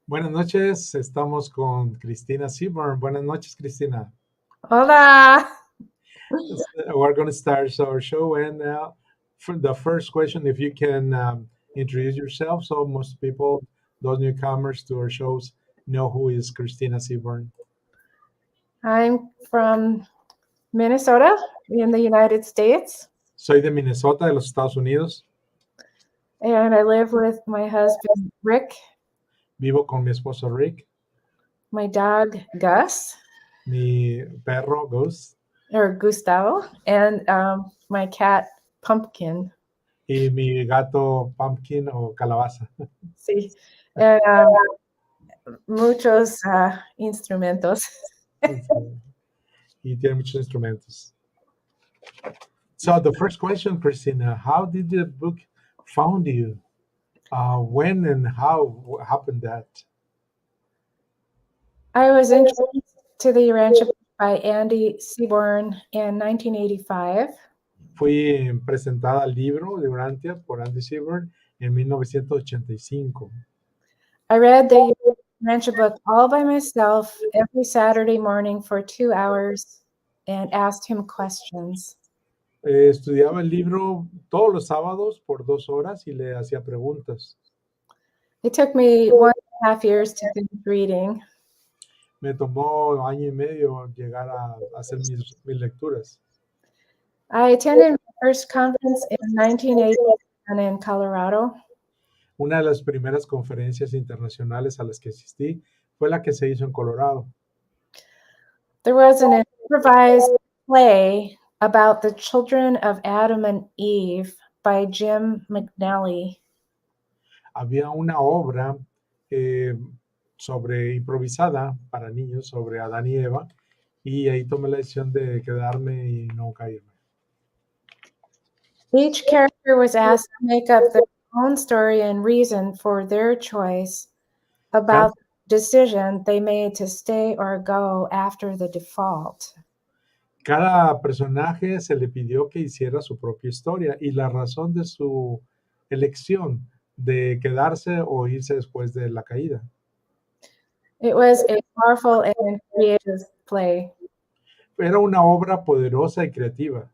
Buenas noches, estamos con Cristina Seaborn. Buenas noches, Cristina. Hola. We're going to start our show, and for the first question, if you can introduce yourself, so most people, those newcomers to our shows, know who is Cristina Seaborn. I'm from Minnesota in the United States, Soy de Minnesota, de los Estados Unidos. and I live with my husband, Rick, Vivo con mi esposo Rick, my dog, Gus, mi perro Gus, or Gustavo, and my cat, Pumpkin. y mi gato Pumpkin o Calabaza. Sí. And muchos instrumentos. Y tiene muchos instrumentos. So the first question, Christina, how did the book found you? When and how happened that? I was introduced to the Rancho by Andy Seaborn in 1985. Fui presentada al libro de Urantia por Andy Seaborn en 1985. I read the Rancho book all by myself every Saturday morning for 2 hours and asked him questions. Estudiaba el libro todos los sábados por 2 horas y le hacía preguntas. It took me 1.5 years to finish reading. Me tomó año y medio llegar a hacer mis lecturas. I attended my first conference in 1987 in Colorado. Una de las primeras conferencias internacionales a las que asistí fue la que se hizo en Colorado. There was an improvised play about the children of Adam and Eve by Jim McNally. Había una obra sobre improvisada para niños sobre Adán y Eva, y ahí tomé la decisión de quedarme y no caerme. Each character was asked to make up their own story and reason for their choice about the decision they made to stay or go after the default. Cada personaje se le pidió que hiciera su propia historia y la razón de su elección de quedarse o irse después de la caída. It was a powerful and creative play. Era una obra poderosa y creativa.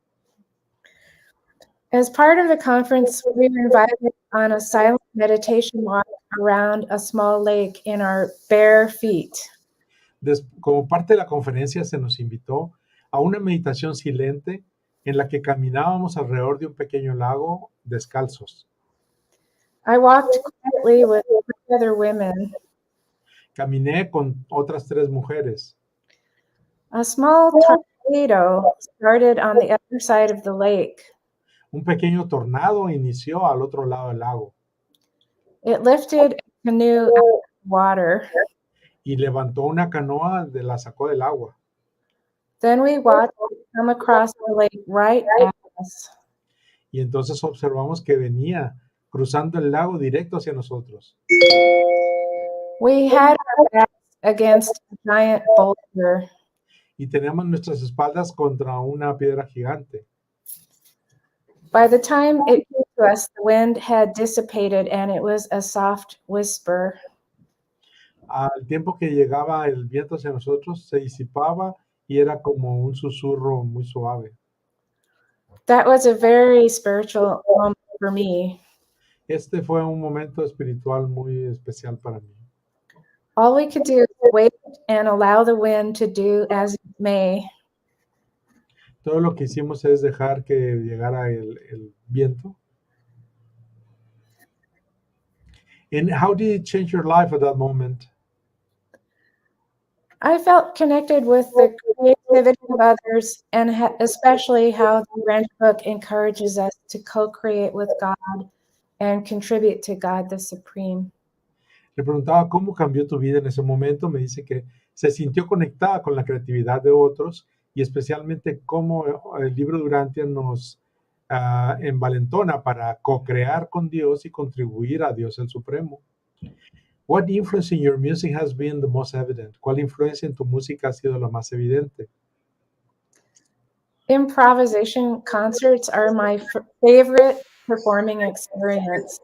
As part of the conference, we were invited on a silent meditation walk around a small lake in our bare feet. Como parte de la conferencia se nos invitó a una meditación silente en la que caminábamos alrededor de un pequeño lago descalzos. I walked quietly with 3 other women. Caminé con otras 3 mujeres. A small tornado started on the other side of the lake. Un pequeño tornado inició al otro lado del lago. It lifted a canoe out of the water. Y levantó una canoa, la sacó del agua. Then we watched it come across the lake right at us. Y entonces observamos que venía cruzando el lago directo hacia nosotros. We had our backs against a giant boulder. Y teníamos nuestras espaldas contra una piedra gigante. By the time it came to us, the wind had dissipated and it was a soft whisper. Al tiempo que llegaba el viento hacia nosotros, se disipaba y era como un susurro muy suave. That was a very spiritual moment for me. Este fue un momento espiritual muy especial para mí. All we could do was wait and allow the wind to do as it may. Todo lo que hicimos es dejar que llegara el viento. And how did it change your life at that moment? I felt connected with the creativity of others and especially how the Wrench book encourages us to co-create with God and contribute to God the Supreme. Le preguntaba cómo cambió tu vida en ese momento. Me dice que se sintió conectada con la creatividad de otros y especialmente cómo el libro Durantia nos envalentona para co-crear con Dios y contribuir a Dios el Supremo. What influence in your music has been the most evident? ¿Cuál influencia en tu música ha sido la más evidente? Improvisation concerts are my favorite performing experience.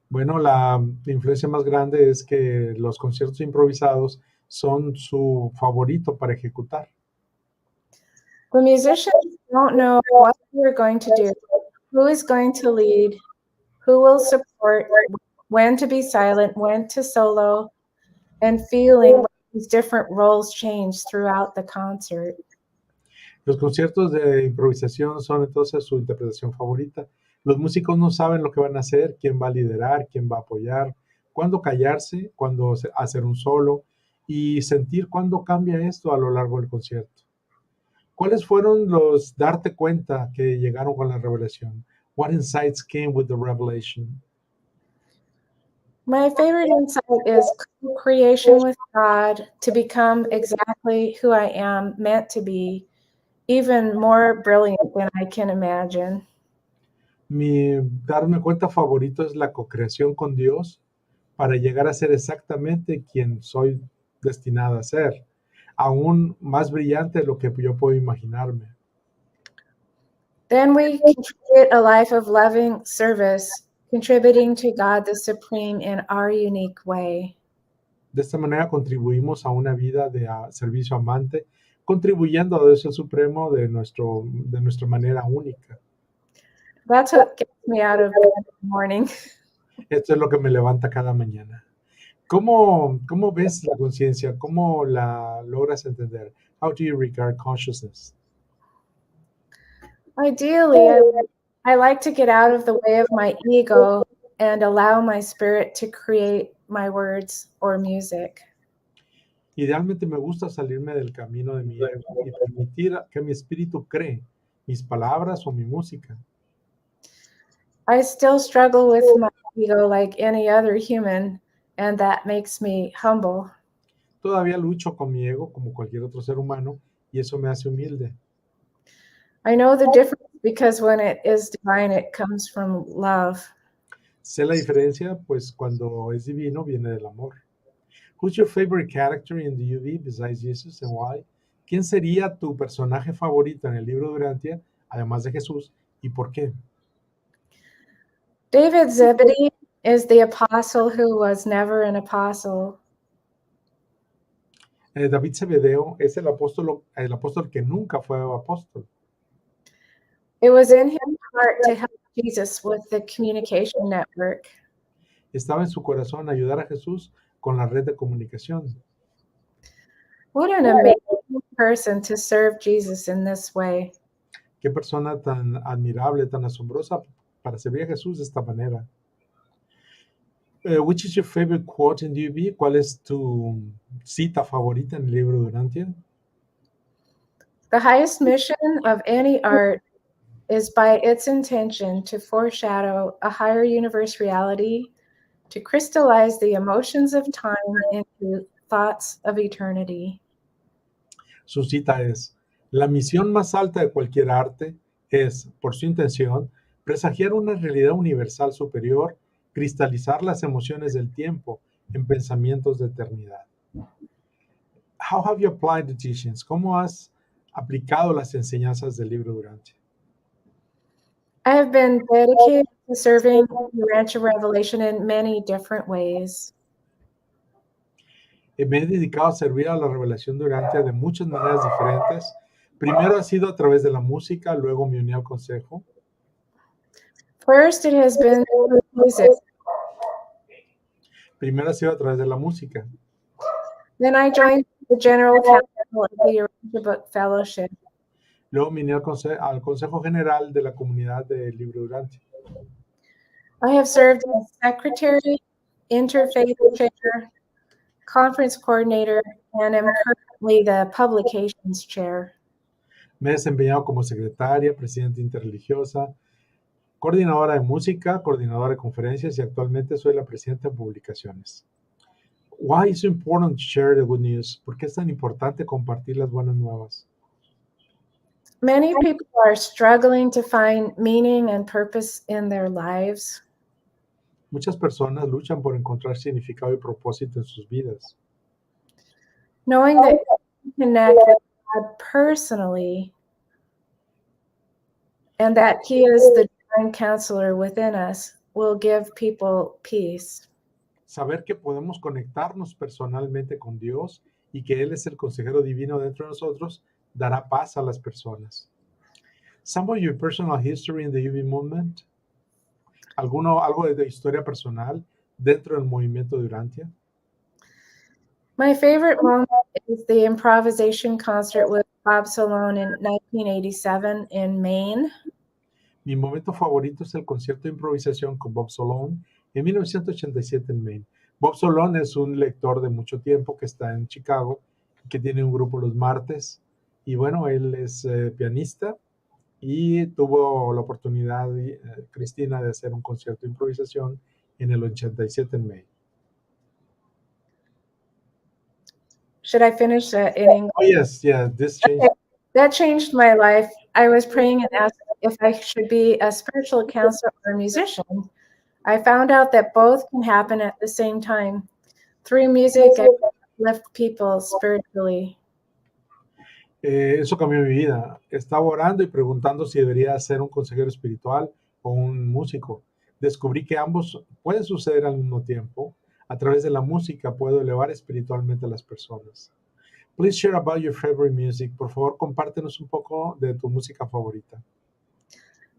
Bueno, la influencia más grande es que los conciertos improvisados son su favorito para ejecutar. The musicians don't know what they're going to do, who is going to lead, who will support, when to be silent, when to solo, and feeling these different roles change throughout the concert. Los conciertos de improvisación son entonces su interpretación favorita. Los músicos no saben lo que van a hacer, quién va a liderar, quién va a apoyar, cuándo callarse, cuándo hacer un solo y sentir cuándo cambia esto a lo largo del concierto. ¿Cuáles fueron los darte cuenta que llegaron con la revelación? What insights came with the revelation? My favorite insight is co-creation with God to become exactly who I am meant to be, even more brilliant than I can imagine. Mi darme cuenta favorito es la co-creación con Dios para llegar a ser exactamente quien soy destinada a ser, aún más brillante de lo que yo puedo imaginarme. Then we contribute a life of loving service, contributing to God the Supreme in our unique way. De esta manera contribuimos a una vida de servicio amante, contribuyendo a Dios el Supremo de nuestra manera única. That's what gets me out of bed in the morning. Esto es lo que me levanta cada mañana. ¿Cómo ves la conciencia? ¿Cómo la logras entender? How do you regard consciousness? Ideally, I like to get out of the way of my ego and allow my spirit to create my words or music. Idealmente me gusta salirme del camino de mi ego y permitir que mi espíritu cree mis palabras o mi música. I still struggle with my ego like any other human, and that makes me humble. Todavía lucho con mi ego como cualquier otro ser humano y eso me hace humilde. I know the difference because when it is divine, it comes from love. Sé la diferencia, pues cuando es divino viene del amor. Who's your favorite character in the UV besides Jesus and why? ¿Quién sería tu personaje favorito en el libro Durantia, además de Jesús, y por qué? David Zebedee is the apostle who was never an apostle. David Zebedeo es el apóstol que nunca fue apóstol. It was in his heart to help Jesus with the communication network. Estaba en su corazón ayudar a Jesús con la red de comunicación. What an amazing person to serve Jesus in this way. Qué persona tan admirable, tan asombrosa para servir a Jesús de esta manera. Which is your favorite quote in the UV? ¿Cuál es tu cita favorita en el libro Durantia? The highest mission of any art is by its intention to foreshadow a higher universe reality, to crystallize the emotions of time into thoughts of eternity. Su cita es, la misión más alta de cualquier arte es, por su intención, presagiar una realidad universal superior, cristalizar las emociones del tiempo en pensamientos de eternidad. How have you applied the teachings? ¿Cómo has aplicado las enseñanzas del libro Durantia? I have been dedicated to serving the Ranch of Revelation in many different ways. Me he dedicado a servir a la revelación Durantia de muchas maneras diferentes. Primero ha sido a través de la música, luego me uní al consejo. First, it has been through music. Primero ha sido a través de la música. Then I joined the General Council of the Eureka Book Fellowship. Luego me uní al Consejo General de la Comunidad del Libro Durantia. I have served as secretary, interfaith chair, conference coordinator, and am currently the publications chair. Me he desempeñado como secretaria, presidenta interreligiosa, coordinadora de música, coordinadora de conferencias y actualmente soy la presidenta de publicaciones. Why is it important to share the good news? ¿Por qué es tan importante compartir las buenas nuevas? Many people are struggling to find meaning and purpose in their lives. Muchas personas luchan por encontrar significado y propósito en sus vidas. Knowing that you connect with God personally and that He is the divine counselor within us will give people peace. Saber que podemos conectarnos personalmente con Dios y que Él es el consejero divino dentro de nosotros dará paz a las personas. Some of your personal history in the UV movement. Algo de historia personal dentro del movimiento de Urantia. My favorite moment is the improvisation concert with Bob Salone in 1987 in Maine. Mi momento favorito es el concierto de improvisación con Bob Salone en 1987 en Maine. Bob Salone es un lector de mucho tiempo que está en Chicago, que tiene un grupo los martes, y bueno, él es pianista y tuvo la oportunidad, Cristina, de hacer un concierto de improvisación en el 87 en Maine. Should I finish in English? Oh, yes, yeah, this changed. Okay. That changed my life. I was praying and asked if I should be a spiritual counselor or a musician. I found out that both can happen at the same time. Through music, I lift people spiritually. Eso cambió mi vida. Estaba orando y preguntando si debería ser un consejero espiritual o un músico. Descubrí que ambos pueden suceder al mismo tiempo. A través de la música puedo elevar espiritualmente a las personas. Please share about your favorite music. Por favor, compártenos un poco de tu música favorita.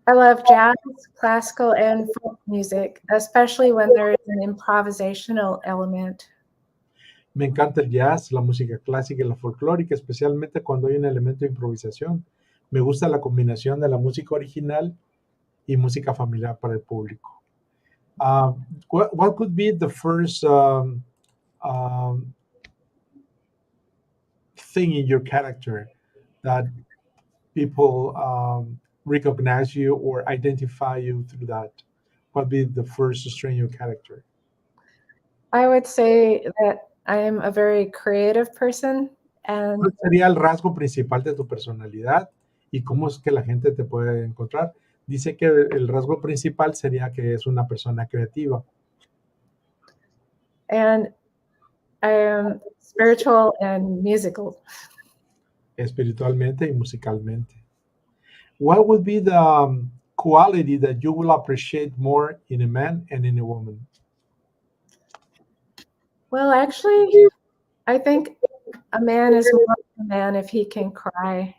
I love jazz, classical, and folk music, especially when there is an improvisational element. Me encanta el jazz, la música clásica y la folclórica, especialmente cuando hay un elemento de improvisación. Me gusta la combinación de la música original y música familiar para el público. What could be the first thing in your character that people recognize you or identify you through that? What would be the first strand of your character? I would say that I am a very creative person, and ¿Cuál sería el rasgo principal de tu personalidad y cómo es que la gente te puede encontrar? Dice que el rasgo principal sería que es una persona creativa. I am spiritual and musical. Espiritualmente y musicalmente. What would be the quality that you will appreciate more in a man and in a woman? Well, actually, I think a man is more a man if he can cry.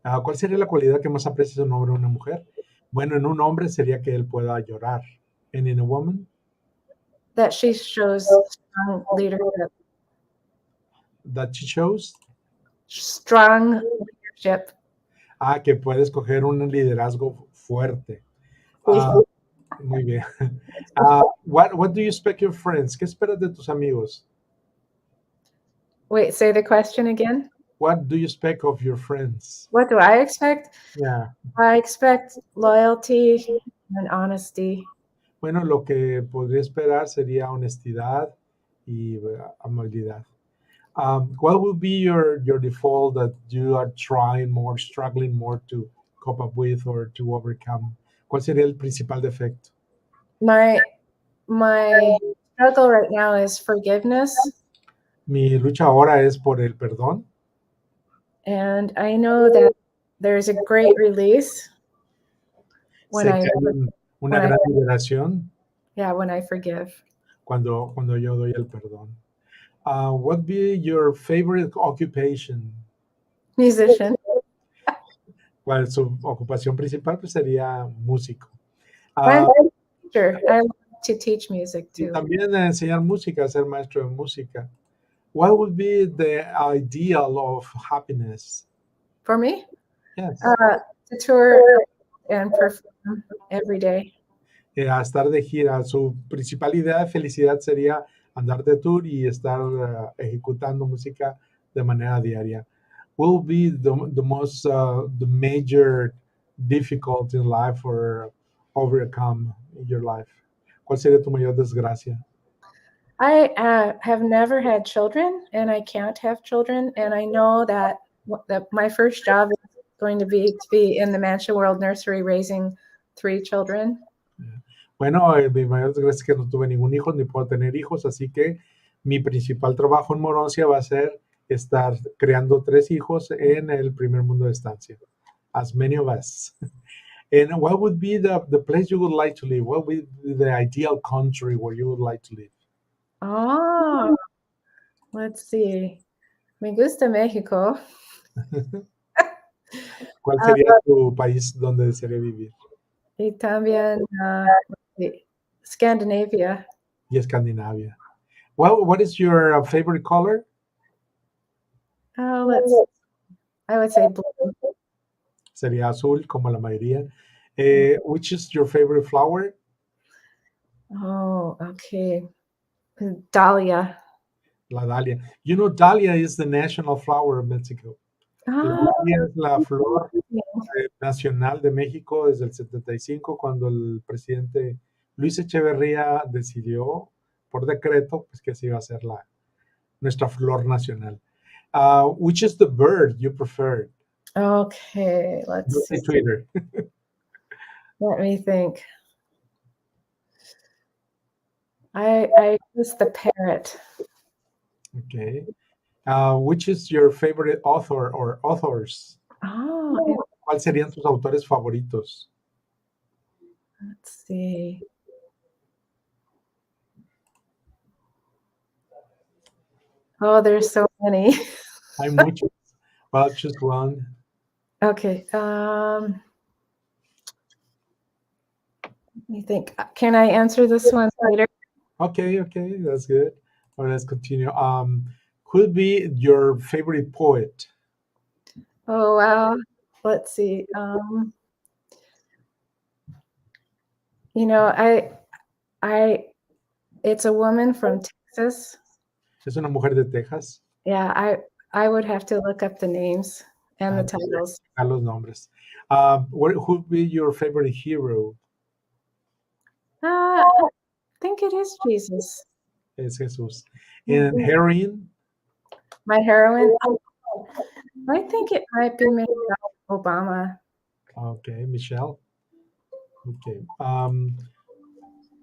¿Cuál sería la cualidad que más aprecias en un hombre o una mujer? Bueno, en un hombre sería que él pueda llorar. And in a woman? That she shows strong leadership. That she shows? Strong leadership. Que puede escoger un liderazgo fuerte. Muy bien. What do you expect your friends? ¿Qué esperas de tus amigos? Wait, say the question again. What do you expect of your friends? What do I expect? Yeah. I expect loyalty and honesty. Bueno, lo que podría esperar sería honestidad y amabilidad. What would be your default that you are trying more, struggling more to cope up with or to overcome? ¿Cuál sería el principal defecto? My struggle right now is forgiveness. Mi lucha ahora es por el perdón. And I know that there's a great release when Sé que hay una gran liberación. Yeah, when I forgive. Cuando yo doy el perdón. What would be your favorite occupation? Musician. Well, su ocupación principal pues sería músico. I'm a teacher. I love to teach music Y too. también enseñar música, ser maestro de música. What would be the ideal of happiness? For me? Yes. To tour and perform every day. a estar de gira. Su principal idea de felicidad sería andar de tour y estar ejecutando música de manera diaria. Will be the most the major difficult in life or overcome in your life? ¿Cuál sería tu mayor desgracia? I have never had children, and I can't have children, and I know that my first job is going to be in the Mansion World Nursery raising 3 children. Bueno, mi mayor desgracia es que no tuve ningún hijo ni puedo tener hijos, así que mi principal trabajo en Moroncia va a ser estar creando 3 hijos en el primer mundo de estancia. As many of us. And what would be the place you would like to live? What would be the ideal country where you would like to live? Oh, let's see. Me gusta México. ¿Cuál sería tu país donde desearía vivir? Y también Scandinavia. Y Escandinavia. Well, what is your favorite color? Oh, I would say blue. Sería azul, como la mayoría. Which is your favorite flower? Oh, okay. Dahlia. La dahlia. You know, dahlia is the national flower of Mexico. La Oh, dahlia es la flor nacional de México desde el 75, cuando el presidente Luis Echeverría decidió por decreto pues, que se iba a ser nuestra flor nacional. Which is the bird you prefer? okay. Don't Let's say see. Twitter. Let me think. I use the parrot. Okay. Which is your favorite author or authors? Oh, ¿Cuáles serían tus autores favoritos? let's see. Oh, there's so many. Hay muchos. Well, choose one. Okay. Let me think. Can I answer this one later? Okay, that's good. Well, let's continue. Could be your favorite poet? Oh, wow. Let's see. You know, it's a woman from Texas. Es una mujer de Texas. Yeah, I would have to look up the names and the titles. A los nombres. Who would be your favorite hero? I think it is Jesus. Es Jesús. And heroine? My heroine. I think it might be Michelle Obama. Okay, Michelle. Okay.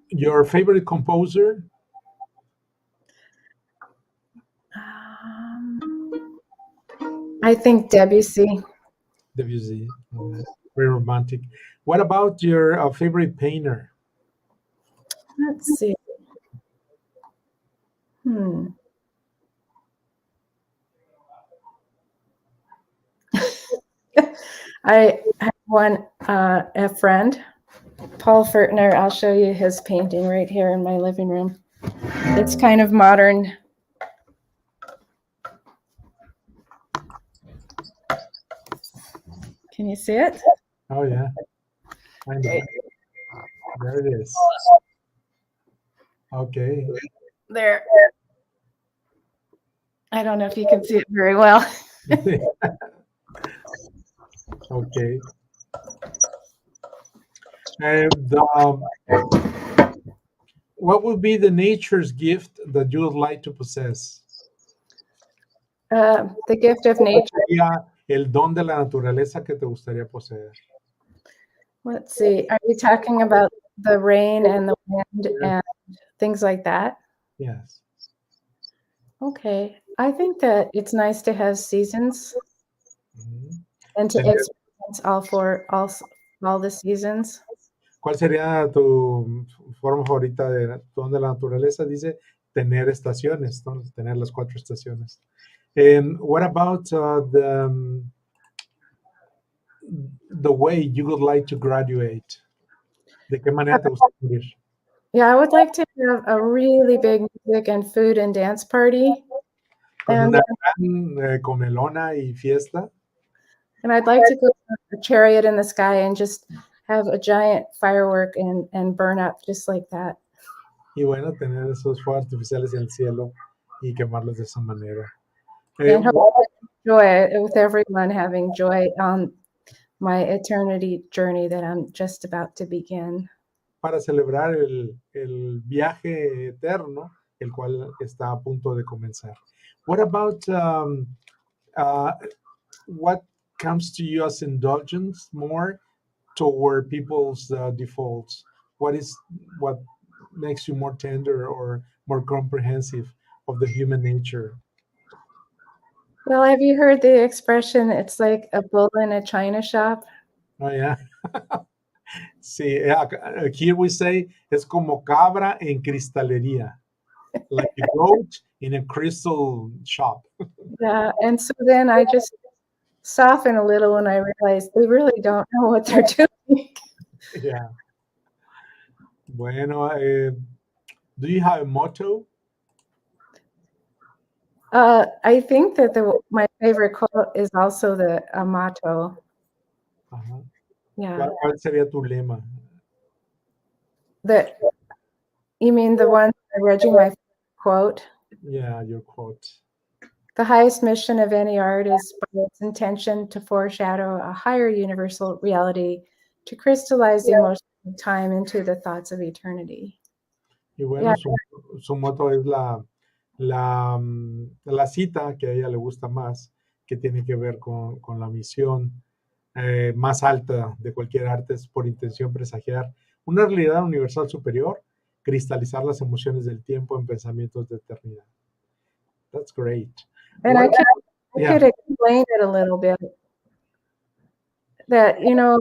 Your favorite composer? I think Debussy. Debussy. Very romantic. What about your favorite painter? Let's see. I have a friend, Paul Furtner. I'll show you his painting right here in my living room. It's kind of modern. Can you see it? Oh, yeah. There it is. Okay. There. I don't know if you can see it very well. Okay. And what would be the nature's gift that you would like to possess? The gift of nature. Sería el don de la naturaleza que te gustaría poseer? Let's see. Are you talking about the rain and the wind and things like that? Yes. Okay. I think that it's nice to have seasons and to experience all the seasons. ¿Cuál sería tu forma favorita de don de la naturaleza? Dice tener estaciones, ¿no? Tener las 4 estaciones. And what about the way you would like to graduate? ¿De qué manera te gustaría morir? Yeah, I would like to have a really big music and food and dance party. Con And, una gran comelona y fiesta. and I'd like to go on a chariot in the sky and just have a giant firework and burn up just like that. Y bueno, tener esos fuegos artificiales en el cielo y quemarlos de esa manera. And What, hope joy with everyone having joy on my eternity journey that I'm just about to begin. para celebrar el viaje eterno, el cual está a punto de comenzar. What about uh, what comes to you as indulgence more toward people's defaults? What makes you more tender or more comprehensive of the human nature? Well, have you heard the expression, it's like a bull in a china shop? Oh, yeah. Sí, here we say es como cabra en cristalería, like a goat in a crystal shop. Yeah, and so then I just soften a little when I realize they really don't know what they're doing. Yeah. Bueno, do you have a motto? I think that my favorite quote is also the motto. Ajá. Yeah, ¿Cuál sería tu lema? that you mean the one I read you my quote? Yeah, your quote. The highest mission of any art is by its intention to foreshadow a higher universal reality, to crystallize the emotion of time into the thoughts of eternity. Y bueno, Yeah, su motto es la cita que a ella le gusta más, que tiene que ver con la misión más alta de cualquier arte, es por intención presagiar una realidad universal superior, cristalizar las emociones del tiempo en pensamientos de eternidad. That's great. and What I could explain it a little bit. That, you know,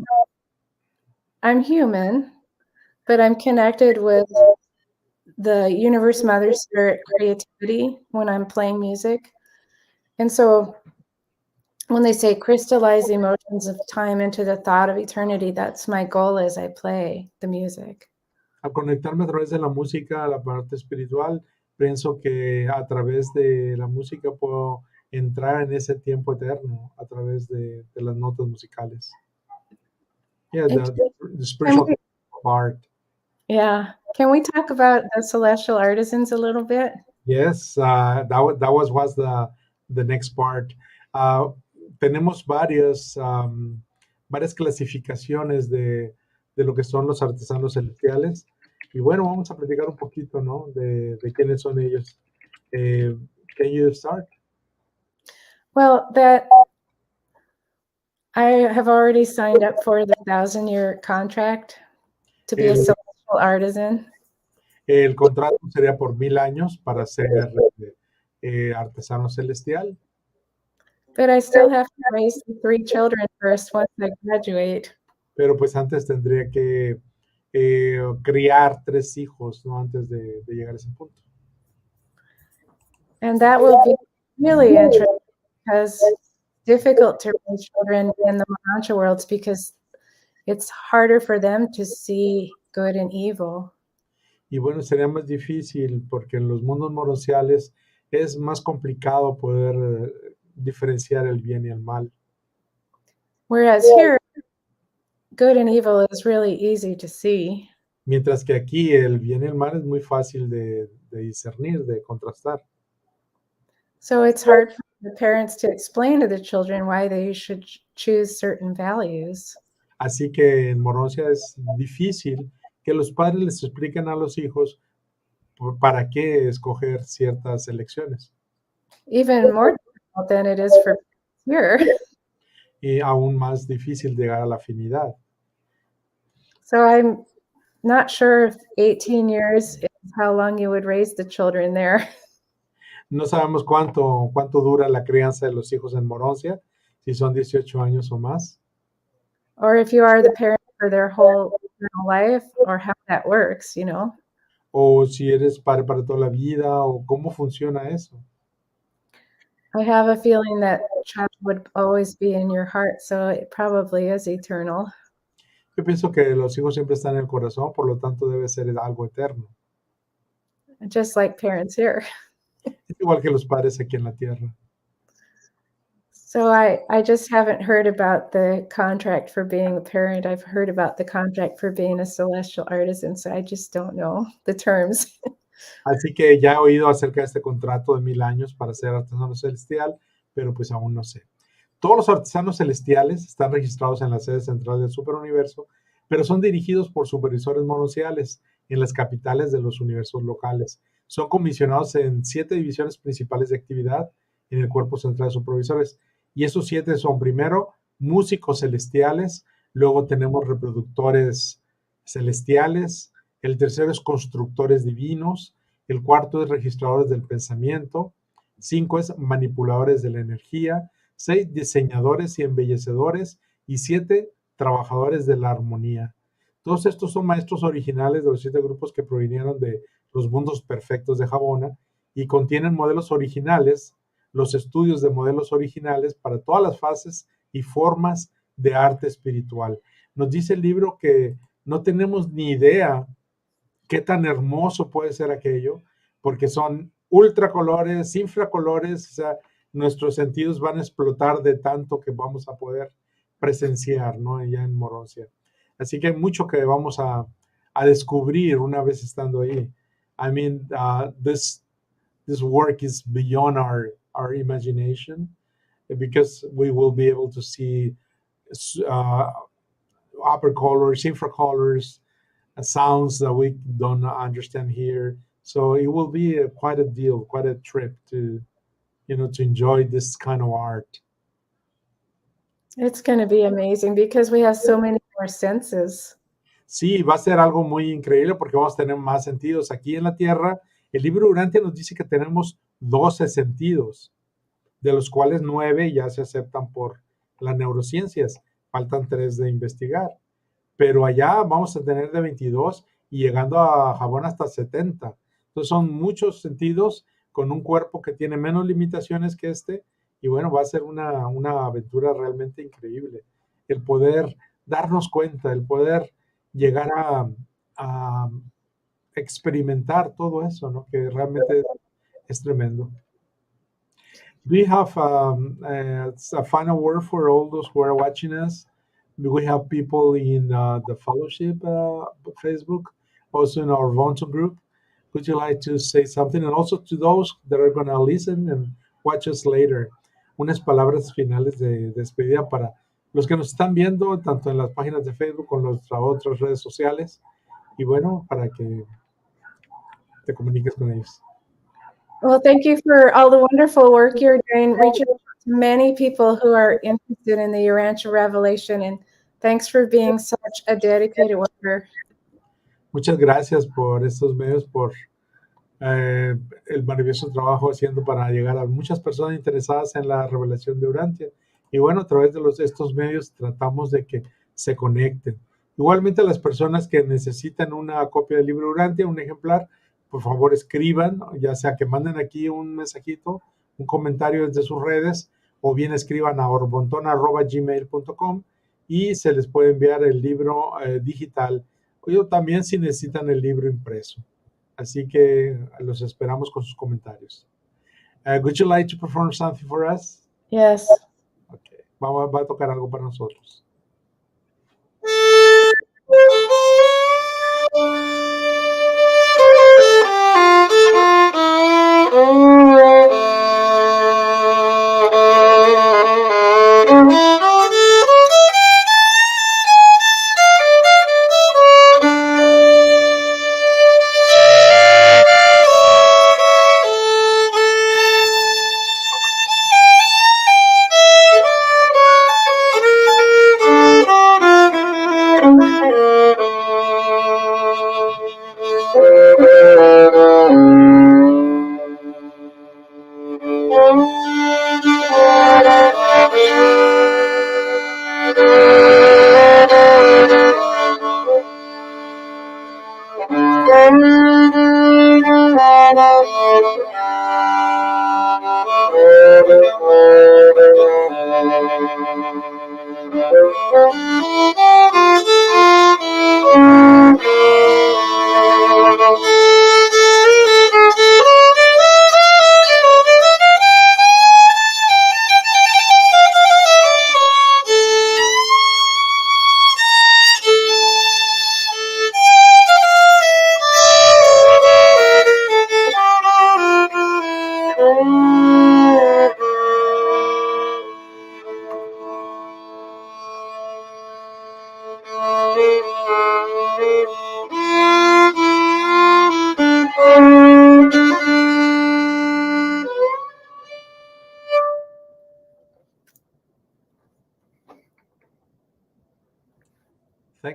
I'm human, but I'm connected with the universe, mother spirit, creativity when I'm playing music. And so when they say crystallize the emotions of time into the thought of eternity, that's my goal as I play the music. a conectarme a través de la música, a la parte espiritual, pienso que a través de la música puedo entrar en ese tiempo eterno a través de las notas musicales. Yeah, the spiritual part. Yeah. Can we talk about the celestial artisans a little bit? Yes, that was the next part. Tenemos varias clasificaciones de lo que son los artesanos celestiales. Y bueno, vamos a platicar un poquito, ¿no? De quiénes son ellos. Can you start? Well, that I have already signed up for the 1,000-year contract to be a El, celestial artisan. el contrato sería por 1000 años para ser artesano celestial. But I still have to raise the 3 children first once I graduate. Pero pues antes tendría que criar 3 hijos, ¿no? Antes de llegar a ese punto. And that will be really interesting because it's difficult to raise children in the Marancha worlds because it's harder for them to see good and evil. Y bueno, sería más difícil porque en los mundos moronciales es más complicado poder diferenciar el bien y el mal. Whereas here, good and evil is really easy to see. Mientras que aquí el bien y el mal es muy fácil de discernir, de contrastar. So it's hard for the parents to explain to the children why they should choose certain values. Así que en Moroncia es difícil que los padres les expliquen a los hijos para qué escoger ciertas elecciones. Even more difficult than it is for here. Y aún más difícil llegar a la afinidad. So I'm not sure if 18 years is how long you would raise the children there. No sabemos cuánto dura la crianza de los hijos en Moroncia, si son 18 años o más. Or if you are the parent for their whole life, or how that works, you know. O si eres padre para toda la vida, o cómo funciona eso. I have a feeling that child would always be in your heart, so it probably is eternal. Yo pienso que los hijos siempre están en el corazón, por lo tanto debe ser algo eterno. Just like parents here. Es igual que los padres aquí en la tierra. So I just haven't heard about the contract for being a parent. I've heard about the contract for being a celestial artisan, so I just don't know the terms. Así que ya he oído acerca de este contrato de 1000 años para ser artesano celestial, pero pues aún no sé. Todos los artesanos celestiales están registrados en la sede central del superuniverso, pero son dirigidos por supervisores mononciales en las capitales de los universos locales. Son comisionados en 7 divisiones principales de actividad en el cuerpo central de supervisores. Y esos 7 son, primero, músicos celestiales, luego tenemos reproductores celestiales, el tercero es constructores divinos, el cuarto es registradores del pensamiento, 5 es manipuladores de la energía, 6 diseñadores y embellecedores y 7 trabajadores de la armonía. Todos estos son maestros originales de los 7 grupos que provinieron de los mundos perfectos de Jabona y contienen modelos originales, los estudios de modelos originales para todas las fases y formas de arte espiritual. Nos dice el libro que no tenemos ni idea qué tan hermoso puede ser aquello, porque son ultracolores, infracolores, o sea, nuestros sentidos van a explotar de tanto que vamos a poder presenciar, ¿no? Allá en Morosia. Así que hay mucho que vamos a descubrir una vez estando ahí. I mean, this work is beyond our imagination because we will be able to see uh, upper colors, infracolors, sounds that we don't understand here. So it will be quite a deal, quite a trip to, to enjoy this kind of art. It's going to be amazing because we have so many more senses. Sí, va a ser algo muy increíble porque vamos a tener más sentidos. Aquí en la Tierra, el libro Durante nos dice que tenemos 12 sentidos, de los cuales 9 ya se aceptan por las neurociencias. Faltan 3 de investigar. Pero allá vamos a tener de 22 y llegando a Japón hasta 70. Entonces son muchos sentidos con un cuerpo que tiene menos limitaciones que este y bueno, va a ser una aventura realmente increíble. El poder darnos cuenta, el poder llegar a experimentar todo eso, ¿no? Que realmente es tremendo. Do you have a final word for all those who are watching us? We have people in the fellowship Facebook, also in our Vonto group. Would you like to say something? And also to those that are going to listen and watch us later, unas palabras finales de despedida para los que nos están viendo, tanto en las páginas de Facebook como en nuestras otras redes sociales. Y bueno, para que te comuniques con ellos. Well, thank you for all the wonderful work you're doing, reaching out to many people who are interested in the Urantia revelation, and thanks for being such a dedicated worker. Muchas gracias por estos medios, por el maravilloso trabajo haciendo para llegar a muchas personas interesadas en la revelación de Urantia. Y bueno, a través de estos medios tratamos de que se conecten. Igualmente, las personas que necesitan una copia del libro Urantia, un ejemplar, por favor escriban, ya sea que manden aquí un mensajito, un comentario desde sus redes, o bien escriban a orbontona@gmail.com y se les puede enviar el libro digital, o también si necesitan el libro impreso. Así que los esperamos con sus comentarios. Would you like to perform something for us? Yes. Okay. Va a tocar algo para nosotros.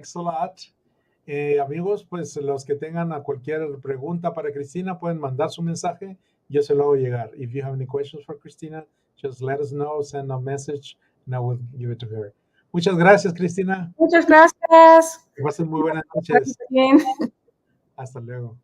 Thanks a lot. Amigos, pues los que tengan a cualquier pregunta para Cristina pueden mandar su mensaje. Yo se lo hago llegar. If you have any questions for Cristina, just let us know, send a message, and I will give it to her. Muchas gracias, Cristina. Muchas gracias. Que pasen muy buenas noches. Bien. Hasta luego.